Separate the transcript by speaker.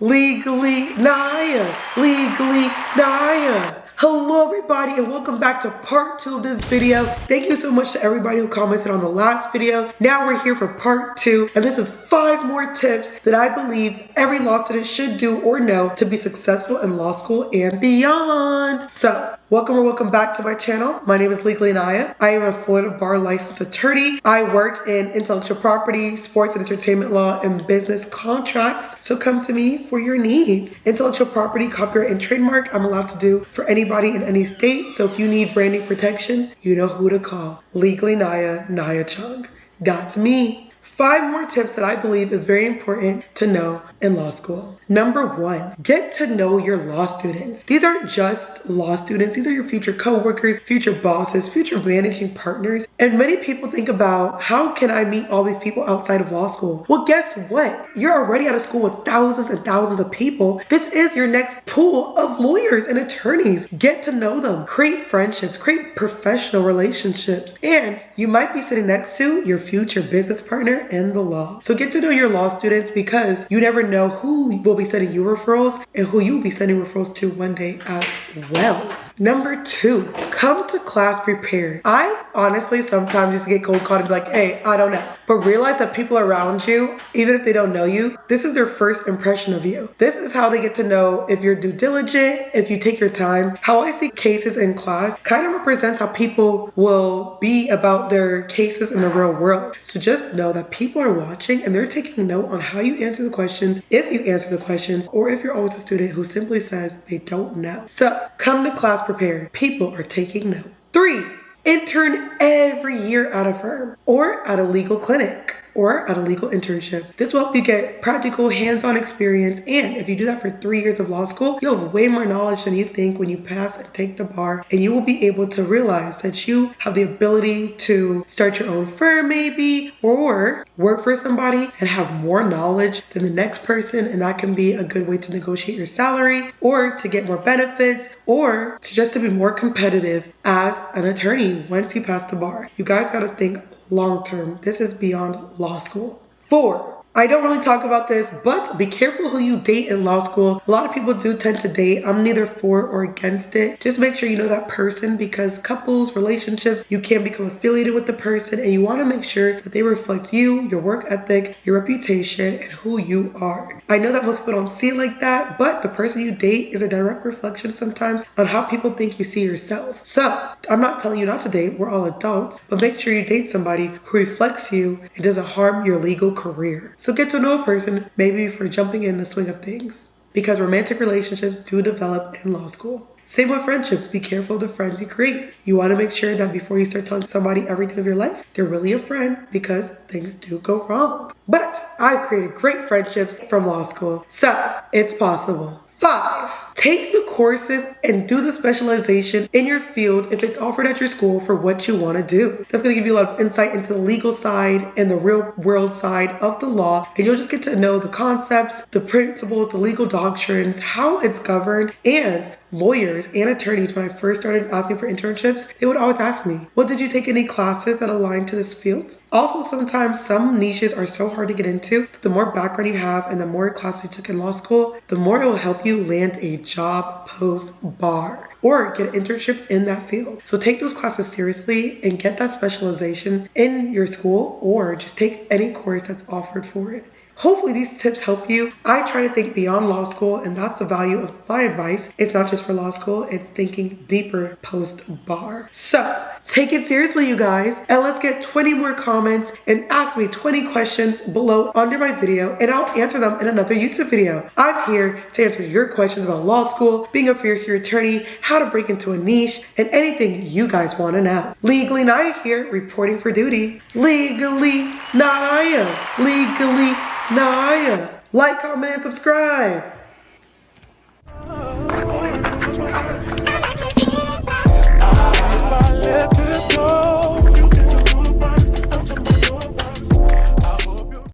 Speaker 1: Legally Naiya. Legally Naiya. Hello everybody and welcome back to part 2 of this video. Thank you so much to everybody who commented on the last video. Now we're here for part 2 and this is 5 more tips that I believe every law student should do or know to be successful in law school and beyond. So welcome back to my channel. My name is Legally Naiya. I am a Florida bar licensed attorney. I work in intellectual property, sports and entertainment law, and business contracts. So come to me for your needs. Intellectual property, copyright, and trademark I'm allowed to do for anybody in any state. So if you need branding protection, you know who to call. Legally Naiya, Naiya Chung. That's me. 5 more tips that I believe is very important to know in law school. Number 1, get to know your law students. These aren't just law students. These are your future coworkers, future bosses, future managing partners. And many people think about, how can I meet all these people outside of law school? Well, guess what? You're already out of school with thousands and thousands of people. This is your next pool of lawyers and attorneys. Get to know them. Create friendships. Create professional relationships. And you might be sitting next to your future business partner in the law. So get to know your law students because you never know who will be sending you referrals and who you'll be sending referrals to one day as well. Number 2, come to class prepared. I honestly sometimes just get cold called and be like, hey, I don't know. But realize that people around you, even if they don't know you, this is their first impression of you. This is how they get to know if you're due diligent, if you take your time. How I see cases in class kind of represents how people will be about their cases in the real world. So just know that people are watching and they're taking note on how you answer the questions, if you answer the questions, or if you're always a student who simply says they don't know. So come to class prepared. People are taking note. 3, intern every year at a firm or at a legal clinic or at a legal internship. This will help you get practical hands-on experience, and if you do that for 3 years of law school, you'll have way more knowledge than you think when you pass and take the bar, and you will be able to realize that you have the ability to start your own firm maybe, or work for somebody and have more knowledge than the next person, and that can be a good way to negotiate your salary or to get more benefits or to just to be more competitive as an attorney once you pass the bar. You guys got to think long term. This is beyond law school. 4, I don't really talk about this, but be careful who you date in law school. A lot of people do tend to date. I'm neither for or against it. Just make sure you know that person, because couples, relationships, you can become affiliated with the person and you want to make sure that they reflect you, your work ethic, your reputation, and who you are. I know that most people don't see it like that, but the person you date is a direct reflection sometimes on how people think you see yourself. So I'm not telling you not to date. We're all adults, but make sure you date somebody who reflects you and doesn't harm your legal career. So get to know a person maybe before jumping in the swing of things, because romantic relationships do develop in law school. Same with friendships. Be careful of the friends you create. You want to make sure that before you start telling somebody everything of your life, they're really a friend, because things do go wrong. But I've created great friendships from law school, so it's possible. 5, take the courses and do the specialization in your field if it's offered at your school for what you want to do. That's going to give you a lot of insight into the legal side and the real world side of the law, and you'll just get to know the concepts, the principles, the legal doctrines, how it's governed. And lawyers and attorneys, when I first started asking for internships, they would always ask me, well, did you take any classes that align to this field? Also, sometimes some niches are so hard to get into that the more background you have and the more classes you took in law school, the more it will help you land a job post-bar or get an internship in that field. So take those classes seriously and get that specialization in your school, or just take any course that's offered for it. Hopefully these tips help you. I try to think beyond law school, and that's the value of my advice. It's not just for law school, it's thinking deeper post-bar. So take it seriously, you guys, and let's get 20 more comments and ask me 20 questions below under my video, and I'll answer them in another YouTube video. I'm here to answer your questions about law school, being a first-year attorney, how to break into a niche, and anything you guys want to know. Legally Naiya here, reporting for duty. Legally Naiya. Legally Naiya. Like, comment, and subscribe.